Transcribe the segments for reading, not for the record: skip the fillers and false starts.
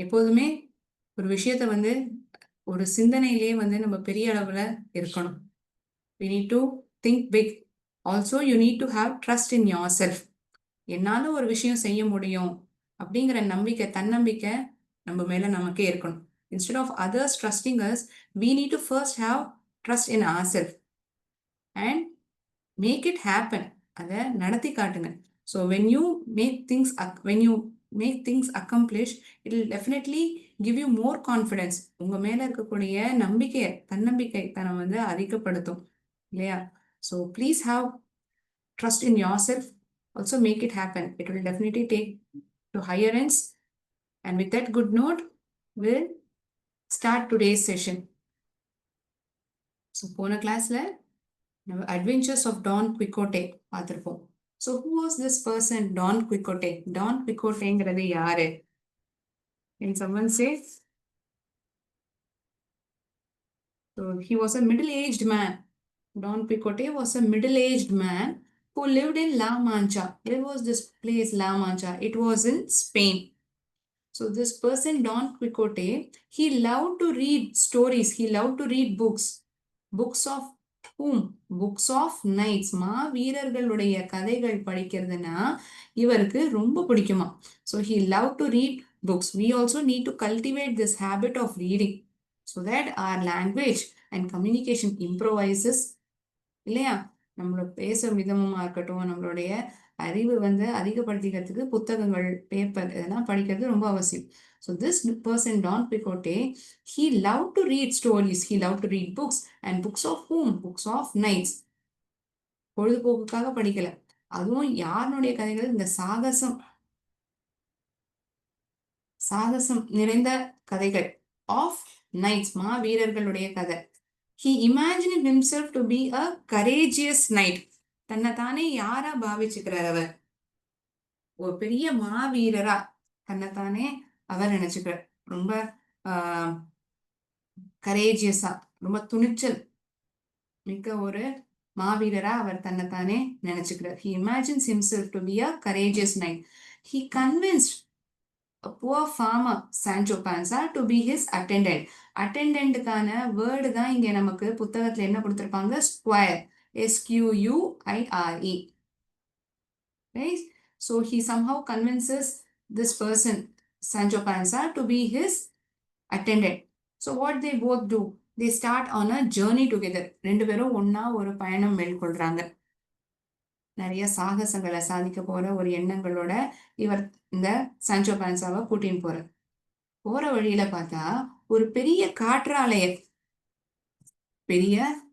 எப்போதுமே ஒரு விஷயத்த வந்து ஒரு சிந்தனையிலே வந்து நம்ம பெரிய அளவுல இருக்கணும். We need to think big. Also, you need to have trust in yourself. என்னால ஒரு விஷயம் செய்ய முடியும் அப்படிங்கிற நம்பிக்கை, தன்னம்பிக்கை நம்ம மேல நமக்கே இருக்கணும். Instead of others trusting us, we need to first have trust in ourselves and make it happen. அதை நடத்தி காட்டுங்க. So when you make things accomplish, it will definitely give you more confidence. உங்க மேல இருக்கக்கூடிய நம்பிக்கையை, தன்னம்பிக்கை தனம் வந்து அதிகப்படுத்தும் இல்லையா? So please have trust in yourself. Also make it happen. It will definitely take to higher ends. And with that good note, we'll start today's session. So போன கிளாஸ்ல நம்ம Adventures of Don Quixote பார்த்திருப்போம். So who was this person, Don Quixote? Don Quixoteங்கிறது யாரு? Can someone say? So he was a middle-aged man. Don Quixote was a middle-aged man who lived in La Mancha. Where was this place, La Mancha? It was in Spain. So this person, Don Quixote, he loved to read stories. He loved to read books. Books of whom? Books of knights. வீரர்களுடைய கதைகள் படிக்கிறதுனா இவருக்கு ரொம்ப பிடிக்குமா. So he loved to read books. We also need to cultivate this habit of reading so that our language and communication improvises. இல்லையா? நம்மளோட பேசும் விதமா இருக்கட்டும், நம்மளுடைய அறிவு வந்து அதிகப்படுத்திக்கிறதுக்கு புத்தகங்கள், பேப்பர் இதெல்லாம் படிக்கிறது ரொம்ப அவசியம். So this person, Don Quixote, he loved to read stories. He loved to read books. And books of whom? Books of knights. பொழுதுபோக்குக்காக படிக்கல. அதுவும் யாருடைய கதைகள்? இந்த சாகசம் நிறைந்த கதைகள். ஆஃப் நைட்ஸ், வீரர்களுடைய கதை. He imagined himself to be a courageous knight. தன்னைத்தானே யாரா பாவிச்சுக்கிறார் அவர்? ஒரு பெரிய மாவீரரா தன்னைத்தானே அவர் நினைச்சுக்கிறார். ரொம்ப கரேஜியஸா, ரொம்ப துணிச்சல் மிக்க ஒரு மாவீரரா அவர் தன்னைத்தானே நினைச்சுக்கிறார். He imagines himself to be a courageous knight. He convinced a poor farmer, Sancho Panza, to be his attendant. அட்டெண்டன்ட்டுக்கான வேர்டு தான் இங்க நமக்கு புத்தகத்துல என்ன கொடுத்திருப்பாங்க? Squire, SQUIRE. Right? So he somehow convinces this person, Sancho Panza, to be his attendant. So what they both do? They start on a journey together. ரெண்டு பேரும் ஒன்னா ஒரு பயணம் மேற்கொள்றாங்க. நிறைய சாகசங்களை சாதிக்க போற ஒரு எண்ணங்களோட இவர் இந்த சான்சோ பான்சாவை கூட்டின்னு போற வழியில பார்த்தா ஒரு பெரிய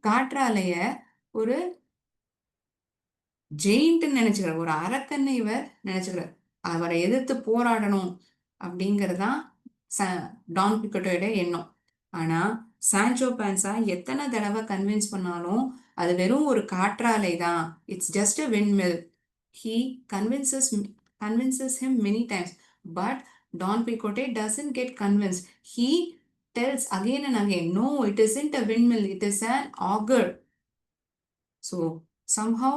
காற்றாலைய ஒரு ஜெயிண்ட் நினைச்சுக்கிறார், ஒரு அரக்கன்னு இவர் நினைச்சுக்கிறார். அவரை எதிர்த்து போராடணும் அப்படிங்கறதுதான் டான் குயிக்கோட்டோட எண்ணம். ஆனா சான்சோ பான்சா எத்தனை தடவை கன்வின்ஸ் பண்ணாலும் அது வெறும் ஒரு காற்றாலை தான். It's just a windmill. He convinces him many times, but Don Quixote doesn't get convinced. He tells again and again, no, it isn't a windmill, it is an auger. So somehow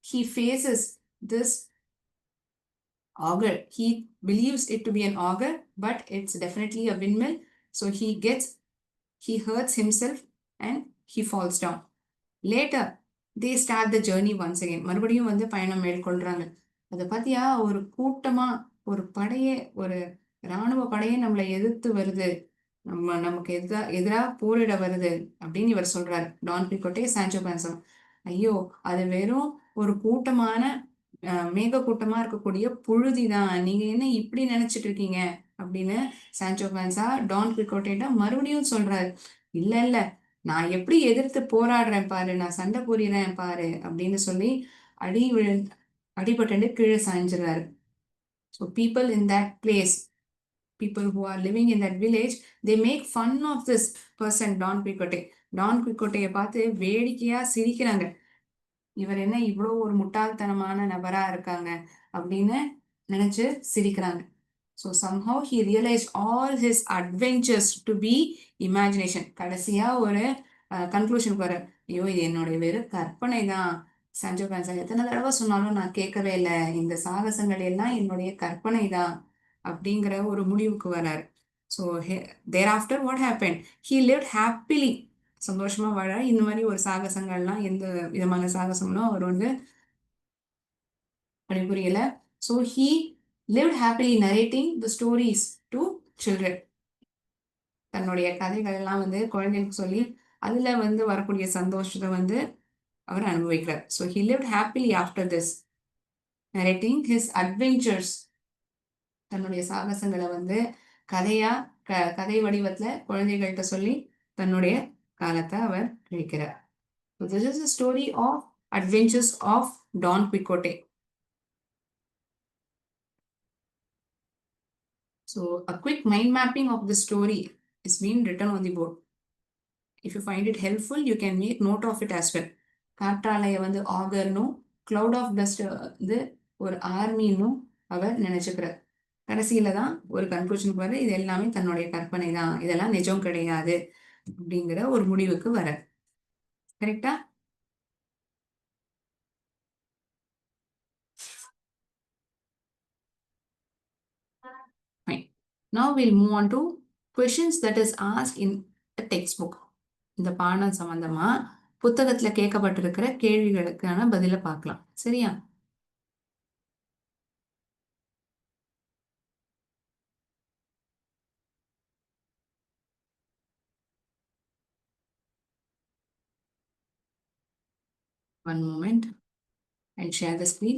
he faces this auger. He believes it to be an auger, but it's definitely a windmill. So he hurts himself and he falls down. Later they start the journey once again. மறுபடியும் வந்து பயணம் மேற்கொள்றாங்க. அதை பத்தியா ஒரு கூட்டமா, ஒரு இராணுவ படையே நம்மளை எதிர்த்து வருது, நமக்கு எதிரா போரிட வருது அப்படின்னு இவர் சொல்றாரு, டான் குயிக்கோட்டே சான்சோ பான்சா. ஐயோ, அது வெறும் ஒரு கூட்டமான மேக கூட்டமா இருக்கக்கூடிய புழுதிதான், நீங்க என்ன இப்படி நினைச்சிட்டு இருக்கீங்க அப்படின்னு சான்சோ பான்சா டான் குயிக்கோட்டேட்ட மறுபடியும் சொல்றாரு. இல்ல, நான் எப்படி எதிர்த்து போராடுறேன் பாரு, நான் சண்டை புரியறேன் பாரு அப்படின்னு சொல்லி அடிபட்டு கீழே சாய்ஞ்சிடுறாரு. So people in that place, people who are living in that village, they make fun of this person, Don Quixote. Don குயிக்கோட்டையை பார்த்து வேடிக்கையா சிரிக்கிறாங்க. இவர் என்ன இவ்வளோ ஒரு முட்டாள்தனமான நபரா இருக்காங்க அப்படின்னு நினைச்சு சிரிக்கிறாங்க. So somehow he realized all his adventures to be imagination. கடைசியா ஒரு கன்க்ளூஷன் வர, ஐயோ இது என்னுடைய வெறும் கற்பனை தான். சான்சோ பான்சா எத்தனை தடவை சொன்னாலும் நான் கேட்கவே இல்லை, இந்த சாகசங்கள் எல்லாம் என்னுடைய கற்பனை தான் அப்படிங்கிற ஒரு முடிவுக்கு வராரு. So thereafter what happened? He lived happily. சந்தோஷமா வாழ இந்த மாதிரி ஒரு சாகசங்கள்லாம் எந்த விதமான சாகசம்னும் அவர் வந்து புரியல. So he lived happily narrating the stories to children. தன்னுடைய கதைகள் எல்லாம் வந்து குழந்தைங்களுக்கு சொல்லி அதுல வந்து வரக்கூடிய சந்தோஷத்தை வந்து அவர் அனுபவிக்கிறார். So he lived happily after this, narrating his adventures. தன்னுடைய சாகசங்களை வந்து கதையா கதை வடிவத்துல குழந்தைகள்கிட்ட சொல்லி தன்னுடைய காலத்தை அவர் கழிக்கிறார். So this is the story of Adventures of Don Quixote. So a quick mind mapping of the story is being written on the board. If you find it helpful, you can make note of it as well. காற்றாலையை வந்து ஆகர்னும் cloud of dust வந்து ஒரு ஆர்மின்னும் அவர் நினைச்சுக்கிறார். கடைசியில தான் ஒரு கன்க்ளூஷனுக்கு வர இது எல்லாமே தன்னுடைய கற்பனை தான், இதெல்லாம் நிஜம் கிடையாது அப்படிங்கிற ஒரு முடிவுக்கு வர. கரெக்டா? Fine. Now we'll move on to questions that is asked in the textbook. இந்த பாடம் சம்பந்தமா புத்தகத்துல கேட்கப்பட்டிருக்கிற கேள்விகளுக்கான பதில பார்க்கலாம். சரியா? One moment. I'll share the screen.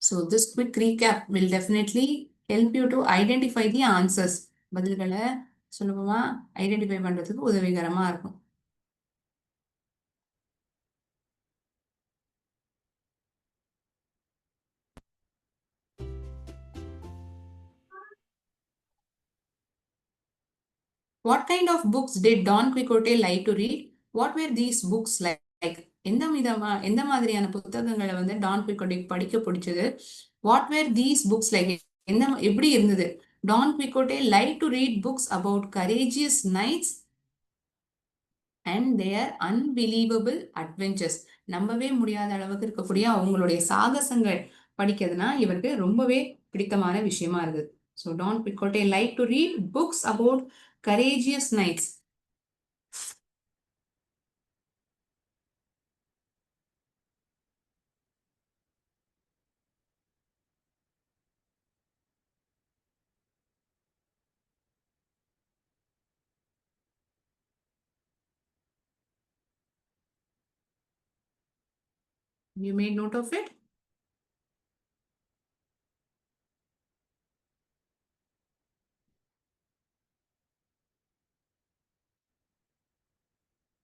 So this quick recap will definitely help you to identify the answers. பதில்களை சுலபமா ஐடென்டிஃபை பண்றதுக்கு உதவிகரமா இருக்கும். What kind of books did Don Quixote like to read? What were these books like? எந்த மாதிரியான புத்தகங்களை வந்து Don குயிக்கோட்டே படிக்க பிடிச்சது? What were these books like? எப்படி இருந்தது? Don Quixote liked to read books about courageous knights and their unbelievable adventures. நம்பவே முடியாத அளவுக்கு இருக்கக்கூடிய அவங்களுடைய சாகசங்கள் படிக்கிறதுனா இவருக்கு ரொம்பவே பிடித்தமான விஷயமா இருந்தது. So Don Quixote liked to read books about courageous knights. You made note of it?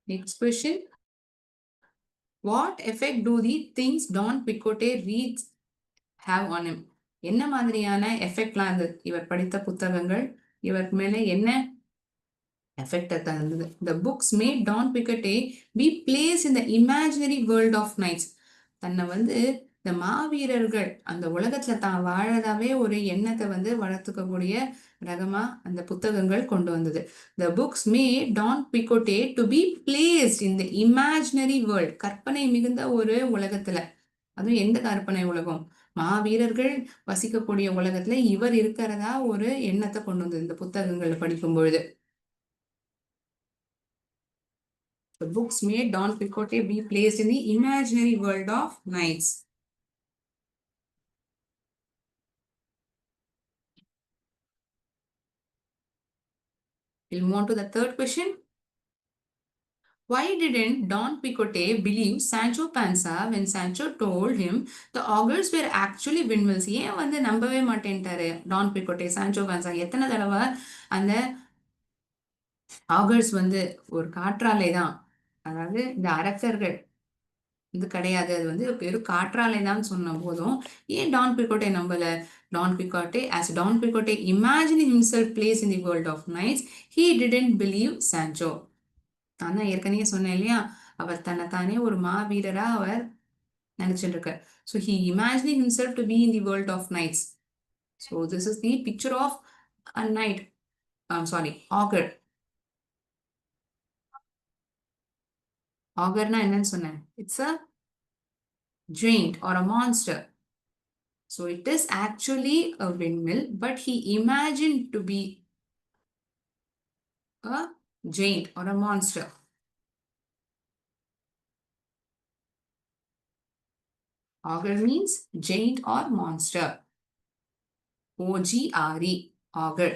Next question. What effect do the things Don Quixote reads have on him? என்ன மாதிரியான எஃபெக்ட்லாம் இருந்தது? இவர் படித்த புத்தகங்கள் இவருக்கு மேல என்ன எஃபெக்ட் தந்தது? The books made Don Quixote be placed in the imaginary world of knights. தன்னை வந்து இந்த மாவீரர்கள் அந்த உலகத்துல தான் வாழதாவே ஒரு எண்ணத்தை வந்து வளர்த்துக்கக்கூடிய ரகமா அந்த புத்தகங்கள் கொண்டு வந்தது. The books made Don Quixote to be placed in the imaginary world. கற்பனை மிகுந்த ஒரு உலகத்துல, அதுவும் எந்த கற்பனை உலகம்? மாவீரர்கள் வசிக்கக்கூடிய உலகத்துல இவர் இருக்கிறதா ஒரு எண்ணத்தை கொண்டு வந்தது இந்த புத்தகங்களை படிக்கும் பொழுது. The books made Don Quixote be placed in the imaginary world of knights. We'll move on to the third question. Why didn't Don Quixote believe Sancho Panza when Sancho told him the augurs were actually windmills? ஏன் வந்து நம்பவே மாட்டேன்ட்டாரு Don குயிக்கோட்டே Sancho பான்சா? எத்தனை தடவை அந்த ஆகர்ஸ் வந்து ஒரு காற்றாலை தான், அதாவது இந்த அரக்கர்கள் இது கிடையாது, அது வந்து வெறும் காற்றாலை தான் சொன்ன போதும் ஏன் டான் குயிக்கோட்டே நம்பல? Don Quixote, as Don Quixote imagined himself placed in the world of knights, he didn't believe Sancho. நான் தான் ஏற்கனவே சொன்னேன் இல்லையா, அவர் தன்னைத்தானே ஒரு மாவீரரா அவர் நினைச்சிட்டு இருக்கார். So he imagined himself to be in the world of knights. So this is the picture of a knight. I'm sorry, augur. Augurனா என்னன்னு சொன்னேன்? It's a giant or a monster. So it is actually a windmill, but he imagined to be a giant or a monster. Ogre means giant or monster. O-G-R-E, ogre.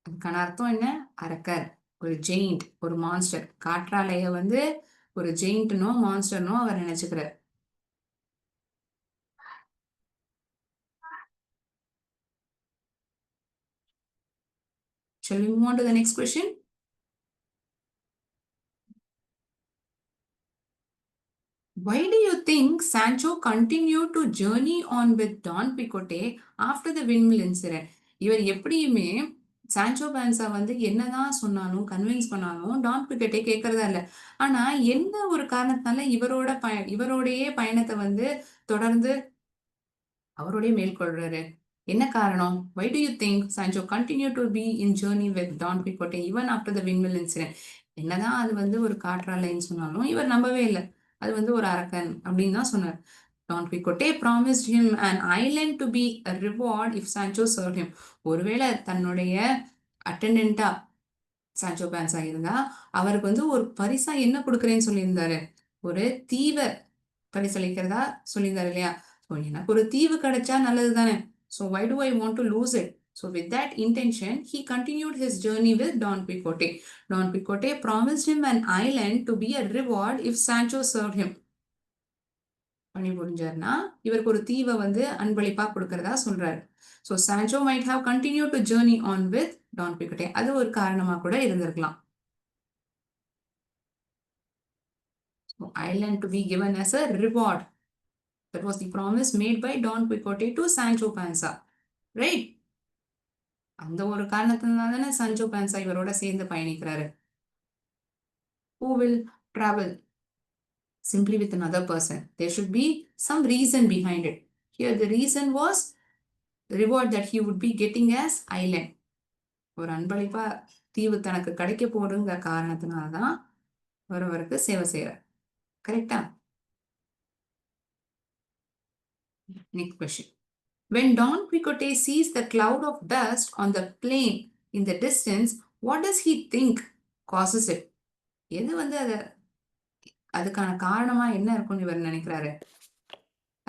அதுக்கான அர்த்தம் என்ன? அரக்கர், ஒரு giant, ஒரு monster. காற்றாலைய வந்து ஒரு ஜெயிண்ட்னோ மான்ஸ்டர்னோ அவர் நினைச்சுக்கிறார். Shall we move on to the next question? Why do you think Sancho continued to journey on with Don Quixote after the windmill incident? இவர் எப்படியுமே சான்சோ பான்சா வந்து என்னதான் சொன்னாலும் கன்வின்ஸ் பண்ணாலும் டான் குயிக்கோட்டே கேட்கறதா இல்ல. ஆனா என்ன ஒரு காரணத்தினால இவரோடையே பயணத்தை வந்து தொடர்ந்து அவரோடய மேற்கொள்றாரு? என்ன காரணம்? Why do you think Sancho continued to be in journey with Don Quixote even after the windmill incident? என்னதான் அது வந்து ஒரு காற்றாலைன்னு சொன்னாலும் இவர் நம்பவே இல்லை. அது வந்து ஒரு அரக்கன் அப்படின்னு தான் சொன்னார். Don Quixote promised him an island to be a reward if Sancho served him. ஒருவேளை தன்னுடைய அட்டெண்டண்டா சான்சோ பான்சா இருந்தா அவருக்கு வந்து ஒரு பரிசா என்ன கொடுக்குறேன்னு சொல்லியிருந்தாரு? ஒரு தீவை பரிசளிக்கிறதா சொல்லியிருந்தாரு இல்லையா? எனக்கு ஒரு தீவு கிடைச்சா நல்லது தானே. So why do I want to lose it? So with that intention, he continued his journey with Don Quixote. Don Quixote promised him an island to be a reward if Sancho served him. பண்ணி புரிஞ்சாருன்னா இவருக்கு ஒரு தீவை வந்து அன்பளிப்பா கொடுக்கறதா சொல்றாரு. So Sancho might have continued to journey on with Don Quixote. அது ஒரு காரணமா கூட இருந்திருக்கலாம். So island to be given as a reward. That was the promise made by Don Quixote to Sancho Panza. Right? அந்த ஒரு காரணத்தினால தானே Sancho பான்சா இவரோட சேர்ந்து பயணிக்கிறாரு. Who will travel simply with another person? There should be some reason behind it. Here the reason was the reward that he would be getting as island. ஒரு அன்பளிப்பா தீவு தனக்கு கிடைக்க போறதுங்கிற காரணத்தினால்தான் அவருக்கு சேவை செய்யறார். கரெக்டா? Next question. When Don Quixote sees the cloud of dust on the plain in the distance, what does he think causes it? எது வந்து அதுக்கான காரணமா என்ன இருக்கும்னு இவர் நினைக்கிறாரு?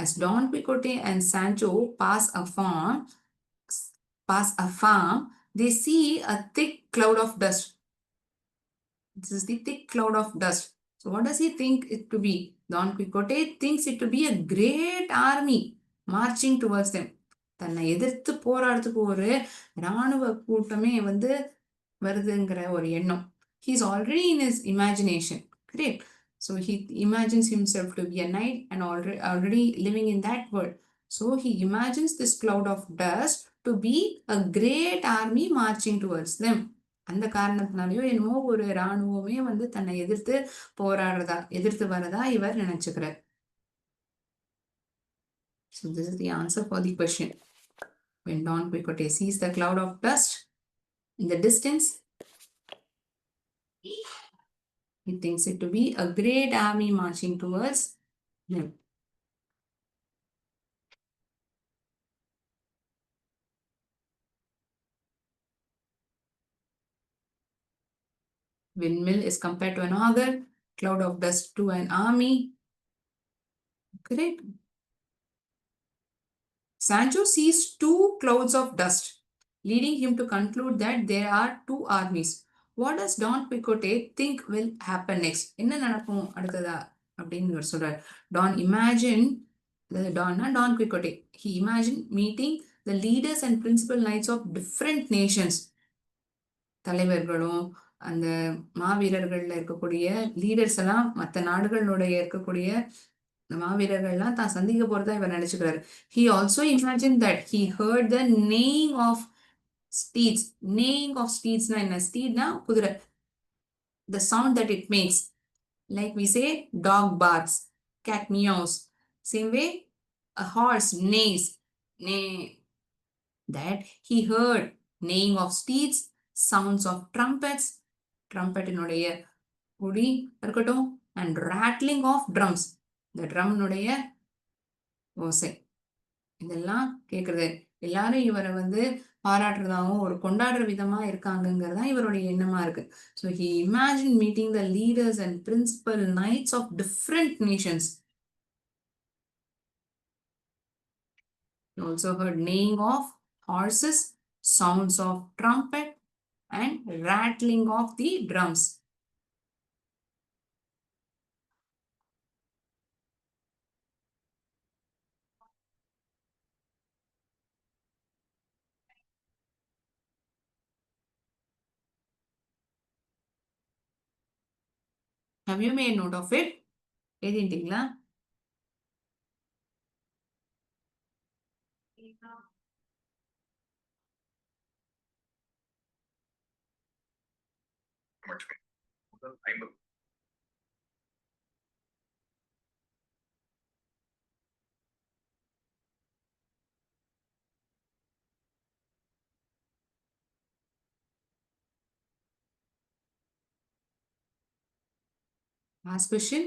As Don Quixote and Sancho pass a farm, they see a thick cloud of dust. This is the thick cloud of dust. So what does he think it to be? Don Quixote thinks it to be a great army marching towards them. தன்னை எதிர்த்து போராடுறதுக்கு ஒரு இராணுவ கூட்டமே வந்து வருதுங்கிற ஒரு எண்ணம். He is already in his imagination. Correct? So he imagines himself to be a knight and already living in that world. So he imagines this cloud of dust to be a great army marching towards them. அந்த காரணத்தினாலயோ என்னமோ ஒரு இராணுவமே வந்து தன்னை எதிர்த்து வரதா இவர் நினைச்சுக்கிறார். So this is the answer for the question. When Don Quixote sees the cloud of dust in the distance, he thinks it to be a great army marching towards him. Windmill is compared to an auger, cloud of dust to an army. Correct? Sancho sees two clouds of dust, leading him to conclude that there are two armies. What does Don Quixote think will happen next? என்ன நடக்கும் அடுத்ததா அப்படின்னு இவர் சொல்றார். Don Quixote. He imagined meeting the leaders and principal knights of different nations. தலைவர்களும் அந்த மாவீரர்கள்ல இருக்கக்கூடிய leaders எல்லாம் மற்ற நாடுகளுடைய இருக்கக்கூடிய மாவீரர்கள்லாம் தான் சந்திக்க போறதா இவர் நினைச்சுக்கிறாரு. He also imagined that he heard the neighing of steeds. Neighing of steeds na enna? Steed na kudura. The sound that it makes. Like we say dog barks, cat meows. Same way a horse neighs. That he heard neighing of steeds, sounds of trumpets, trumpet இனுடைய ஒலி இருக்கட்டும், and rattling of drums. The drum இனுடைய ஓசை இதெல்லாம் கேட்குறது. எல்லாரும் இவரை வந்து பாராட்டுறதாகவும் ஒரு கொண்டாடுற விதமா இருக்காங்கங்கிறதா இவருடைய எண்ணமா இருக்கு. So he imagine meeting the leaders and principal knights of different nations. He also heard neighing of horses, sounds of trumpet, and rattling of the drums. Have you made note of it? எழுதிட்டீங்களா? Last question.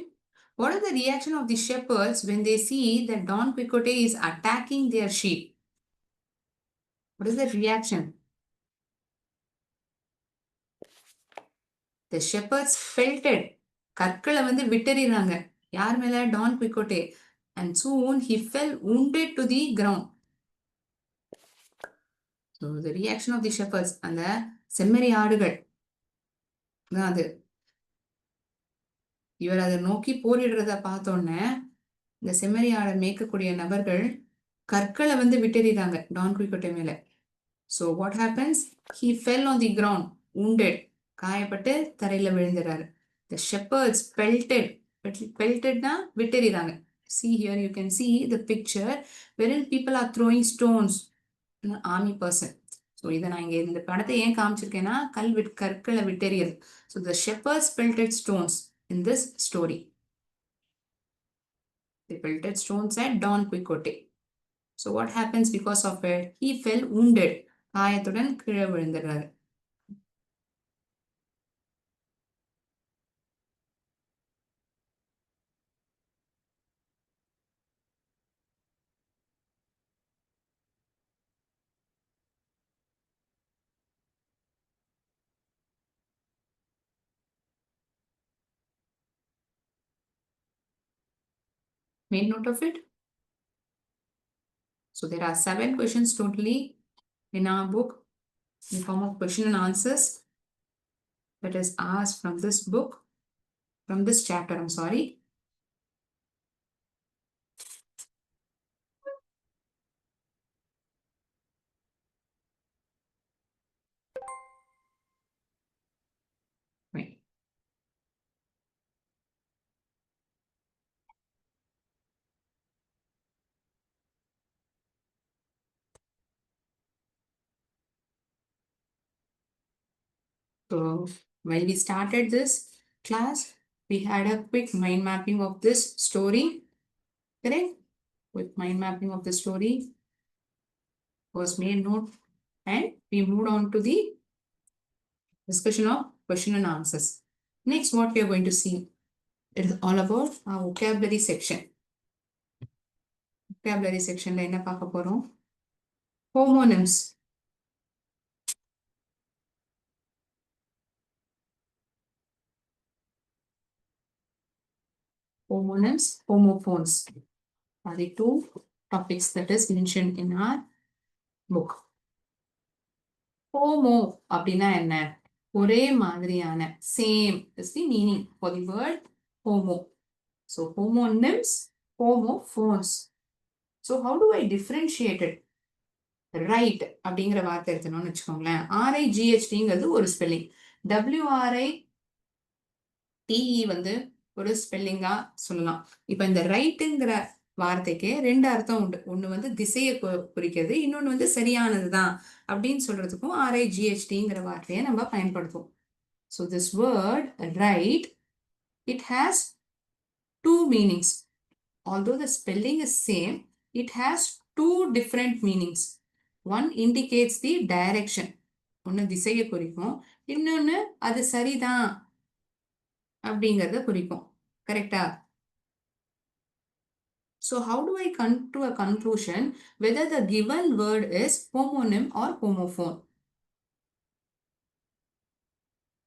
What is the reaction of the shepherds when they see that Don Quixote is attacking their sheep? What is the reaction? The shepherds felt it. கற்களை வந்து விட்டறிறாங்க. யார் மேல? Don குயிக்கோட்டே. And soon he fell wounded to the ground. So the reaction of the shepherds, அந்த செம்மறி ஆடுகள் தான் அது. இவர் அதை நோக்கி போரிடுறத பார்த்தோன்னே இந்த செம்மறி ஆடை மேய்க்கக்கூடிய நபர்கள் கற்களை வந்து விட்டறிறாங்க டான் குயிக்கோட்டே மேல. So what happens? He fell on the ground, wounded. காயப்பட்டு தரையில விழுந்துறாரு. The shepherds pelted. Peltedனா விட்டறிறாங்க. See here you can see the picture wherein people are throwing stones. An army person. So இதை நான் இங்க இந்த படத்தை ஏன் காமிச்சிருக்கேன்னா கற்களை விட்டறியது. So the shepherds pelted stones in this story. They pelted stones at Don Quixote. So what happens because of it? He fell wounded. காயத்துடன் கீழே விழுந்துறாரு. Made note of it? So there are 7 questions totally in our book in form of question and answers that is asked from this book, from this chapter, I'm sorry. Right. So when we started this class, we had a quick mind mapping of this story, correct? With mind mapping of the story was made note and we moved on to the discussion of question and answers. Next, what we are going to see, it is all about our vocabulary section. Vocabulary section la enna paaka porom? Homonyms. Homonyms, homophones are the 2 topics that is mentioned in our book. Homo அப்படின்னா என்ன? ஒரே மாதிரியான, same is the meaning for the word homo. So homonyms, homophones. So how do I differentiate it? Right அப்படிங்கிற வார்த்தை எடுத்தணும்னு வச்சுக்கோங்களேன். RIGHTங்கிறது ஒரு spelling. WRITE வந்து ஒரு ஸ்பெல்லிங்கா சொல்லலாம். இப்ப இந்த ரைட்டுங்கிற வார்த்தைக்கு 2 அர்த்தம் உண்டு. ஒண்ணு வந்து திசையை குறிக்கிறது, இன்னொன்னு வந்து சரியானதுதான் அப்படின்னு சொல்றதுக்கும் RIGHTங்கிற வார்த்தையை நம்ம பயன்படுத்துவோம். So this word right, it has 2 meanings. Although the spelling is same, it has 2 different meanings. One indicates the direction. ஒன்னு திசையை குறிக்கும், இன்னொன்னு அது சரிதான் அப்படிங்கறத குறிக்கும். கரெக்டா? So how do I come to a conclusion whether the given word is homonym or homophone?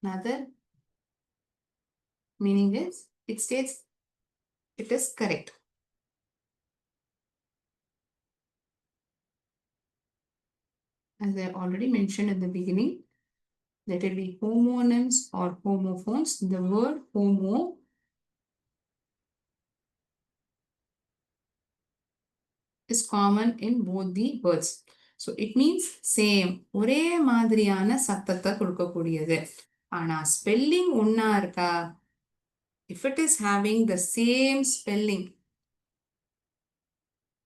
Another meaning is it states it is correct. As I already mentioned in the beginning, let it be homonyms or homophones. The word homo is common in both the words. So it means same. ஒரே மாதிரியான சத்தத்தை கொடுக்கக்கூடியது. ஆனா spelling ஒன்னா இருக்கா? If it is having the same spelling,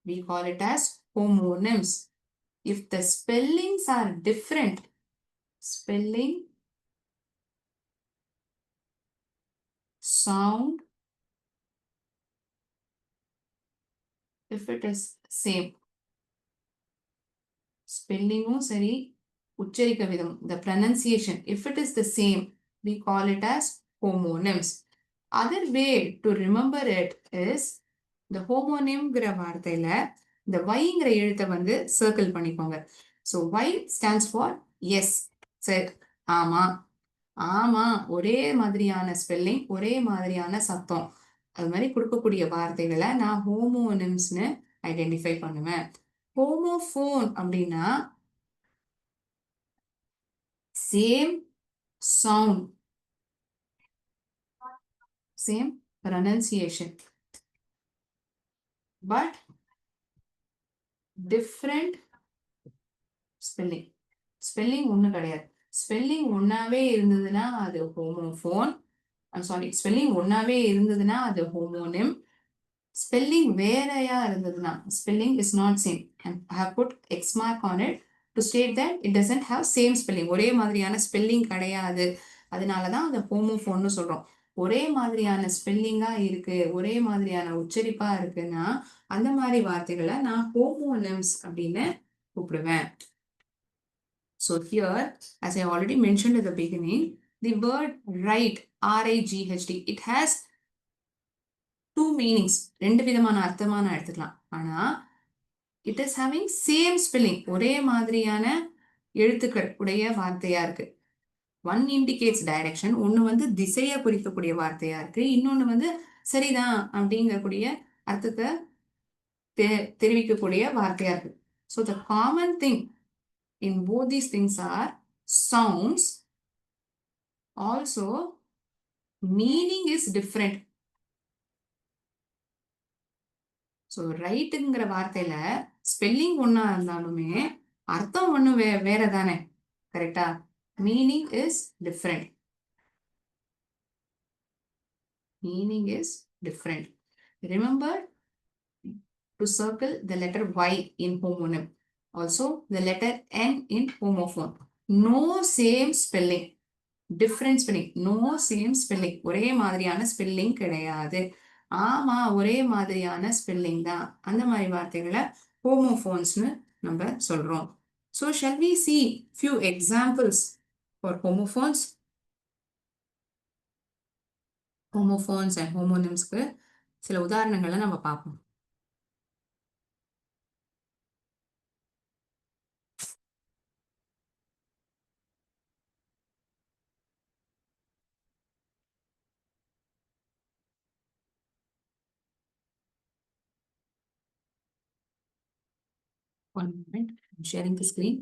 we call it as homonyms. If the spellings are different, spelling, sound, if it is same, spellingum sari, உச்சரிக்க விதம், the pronunciation, if it is the same, we call it as homonyms. Other way to remember it is the homonymங்கிற வார்த்தையில இந்த yங்கிற எழுத்தை வந்து circle பண்ணிக்கோங்க. So y stands for yes. சரி, ஆமா, ஆமா, ஒரே மாதிரியான ஸ்பெல்லிங், ஒரே மாதிரியான சத்தம், அது மாதிரி கொடுக்கக்கூடிய வார்த்தைகளை நான் ஹோமோனிம்ஸ்னு ஐடென்டிஃபை பண்ணுவேன். ஹோமோஃபோன் அப்படின்னா same sound, same pronunciation, but different spelling. Spelling ஒண்ணு கிடையாது. ஸ்பெல்லிங் ஒன்னாவே இருந்ததுன்னா அது ஹோமோஃபோன். சாரி, ஸ்பெல்லிங் ஒன்னாவே இருந்ததுன்னா அது ஹோமோனிம். ஸ்பெல்லிங் வேறையா இருந்ததுன்னா, spelling is not same, I have put X mark on it to state that it doesn't have same spelling. ஒரே மாதிரியான ஸ்பெல்லிங் கிடையாது, அதனாலதான் அதை ஹோமோஃபோன்னு சொல்றோம். ஒரே மாதிரியான ஸ்பெல்லிங்கா இருக்கு, ஒரே மாதிரியான உச்சரிப்பா இருக்குன்னா அந்த மாதிரி வார்த்தைகளை நான் ஹோமோனிம்ஸ் அப்படின்னு கூப்பிடுவேன். So here, as I already mentioned at the beginning, the word right, R-I-G-H-T, it has two meanings. ரெண்டு விதமான அர்த்தமான எடுத்துக்கலாம். ஆனா it is having same spelling, ஒரே மாதிரியான எழுத்துக்கள் உடைய வார்த்தையா இருக்கு. One indicates direction, ஒன்னு வந்து திசையை குறிக்கக்கூடிய வார்த்தையா இருக்கு, இன்னொன்னு வந்து சரிதான் அப்படிங்கக்கூடிய அர்த்தத்தை தெரிவிக்கக்கூடிய வார்த்தையா இருக்கு. So the common thing in both these things are sounds, also meaning is different. So ரைட்டுங்கிற வார்த்தையில ஸ்பெல்லிங் ஒன்னா இருந்தாலுமே அர்த்தம் ஒண்ணு வேற தானே, கரெக்டா? Meaning is different. Meaning is different. Remember to circle the letter Y in homonym. Also the letter N in homophone. No same spelling. Different spelling. No same spelling. ஒரே மாதிரியான ஸ்பெல்லிங் கிடையாது. ஆமா, ஒரே மாதிரியான ஸ்பெல்லிங் தான். அந்த மாதிரி வார்த்தைகளை ஹோமோஃபோன்ஸ்னு நம்ம சொல்றோம். So shall we see few examples for homophones? Homophones and homonymsக்கு சில உதாரணங்களை நம்ம பார்ப்போம். One moment, I'm sharing the screen.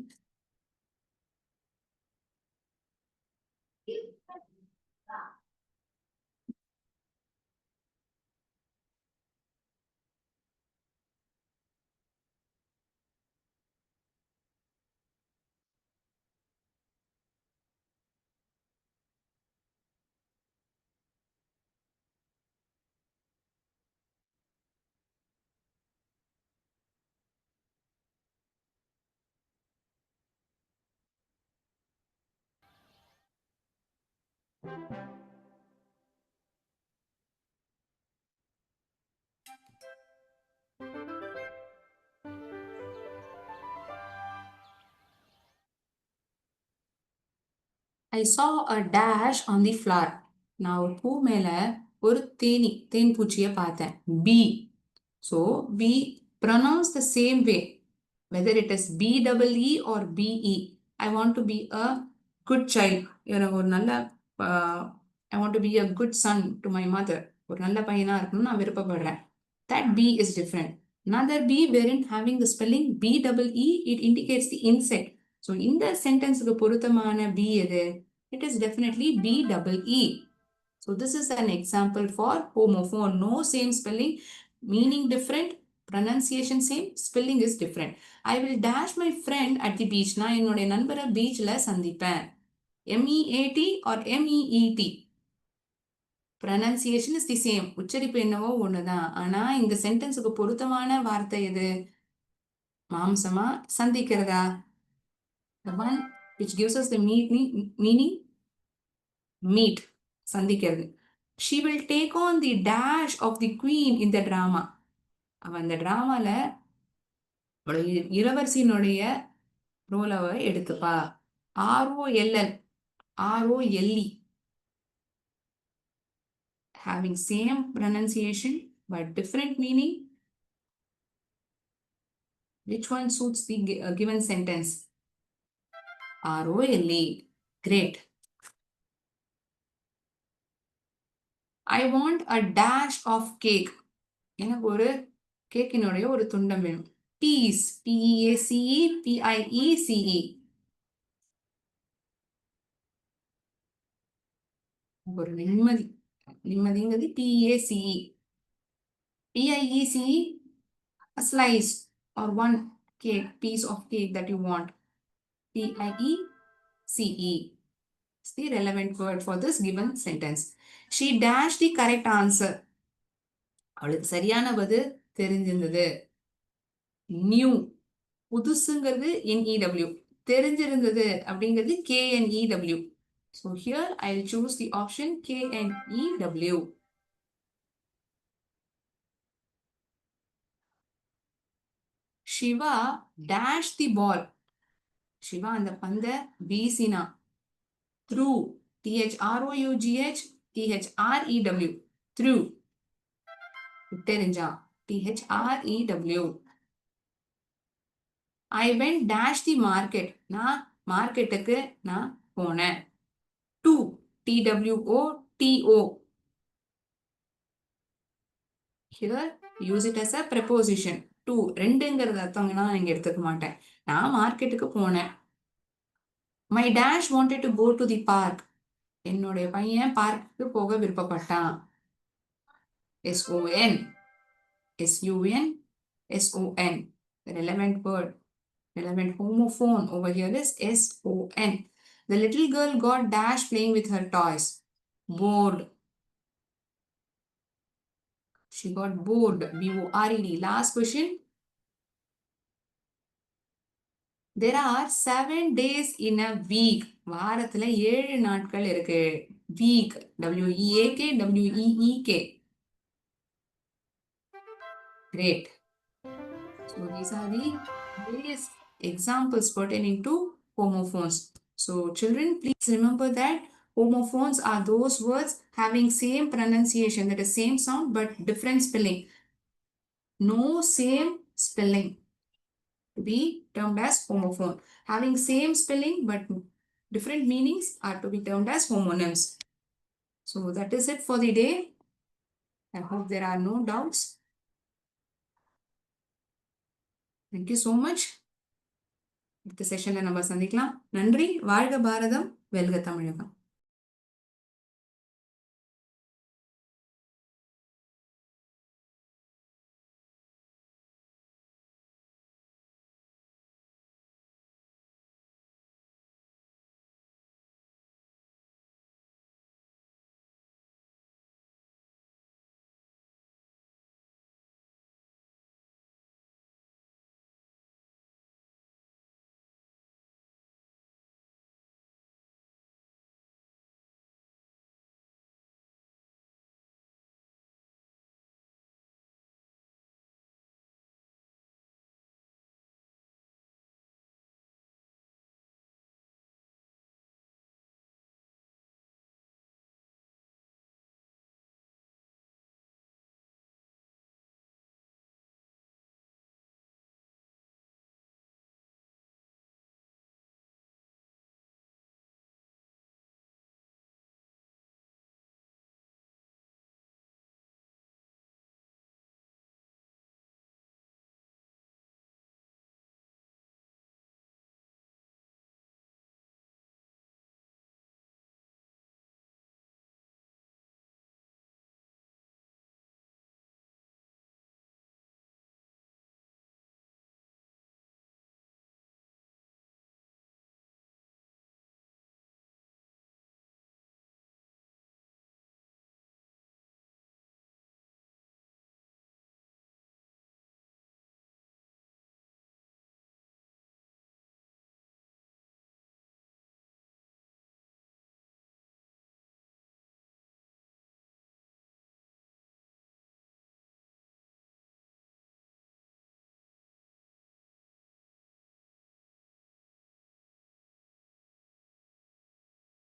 I saw a dash on the flower. நான் ஒரு பூ மேல ஒரு தேனி, தேன் பூச்சியை பார்த்தேன். B. So we pronounce the same way, whether it is B-E-E or B-E. I want to be a good child. I want to be a good son to my mother. ஒரு நல்ல பையனா இருக்கணும்னு நான் விருப்பப்படுறேன். That B is different. Another B wherein having the spelling B-E-E, it indicates the insect. So இந்த சென்டென்ஸுக்கு பொருத்தமான B எது? It is definitely B-E-E. So this is an example for homophone. No same spelling, meaning different, pronunciation same, spelling is different. I will dash my friend at the beach. நான் என்னுடைய நண்பரை பீச்ல சந்திப்பேன். M-E-A-T or M-E-E-T. Pronunciation is the same. உச்சரிப்பு என்னவோ ஒண்ணுதான். ஆனா இந்த சென்டென்ஸுக்கு பொருத்தமான வார்த்தை எது? மாம்சமா சந்திக்கிறதா? The one which gives us the meaning meet. சந்திக்கிறது. She will take on the dash of the queen in the drama. அவன் அந்த டிராமால இளவரசியினுடைய ரோலவை எடுத்துப்பா. R-O-L-L, R-O-L-E. Having same pronunciation but different meaning. Which one suits the given sentence? R-O-L-E. Great. I want a dash of cake. எனக்கு ஒரு கேக்கினுடைய ஒரு துண்டம் வேணும். Piece, P-E-A-C-E, P-I-E-C-E. ஒரு நிம்மதிங்கிறது P-E-A-C-E. P-I-E-C-E, a slice or one cake, piece of cake that you want. P-I-E-C-E. It's the relevant word for this given sentence. She dashed the correct answer. அவளுக்கு சரியான பதில் தெரிஞ்சிருந்தது. New, புதுசுங்கிறது N-E-W. தெரிஞ்சிருந்தது அப்படிங்கிறது K-N-E-W. So here I'll choose the option K-N-E-W. Shiva dashed the ball. Shiva அந்த பந்தை வீசினா. Threw, T-H-R-O-U-G-H, T-H-R-E-W. Threw. தெரிஞ்சா. T-H-R-E-W. I went dash the market. நான் மார்க்கெட்டுக்கு நான் போனேன். To, T-W-O-T-O. Here use it as a preposition. To, ரெண்டுங்கிறது அர்த்தம்னா நான் இங்க எடுத்துக்க மாட்டேன். நான் மார்க்கெட்டுக்கு போனேன். My dash wanted to go to the park. என்னுடைய பையன் பார்க்குக்கு போக விருப்பப்பட்டான். S-O-N, S-U-N, S-O-N. The relevant word, relevant homophone over here is S-O-N. The little girl got dash playing with her toys. Bored. She got bored. B-O-R-E-D. Last question. There are 7 days in a week. வாரத்துல 7 நாட்கள் இருக்கு. Week. W-E-A-K, W-E-E-K. Great. So these are the various examples pertaining to homophones. So children, please remember that homophones are those words having same pronunciation, that is same sound but different spelling. No same spelling to be termed as homophone. Having same spelling but different meanings are to be termed as homonyms. So that is it for the day. I hope there are no doubts. Thank you so much. அடுத்த செஷன்ல நம்ம சந்திக்கலாம். நன்றி. வாழ்க பாரதம், வெல்க தமிழகம்.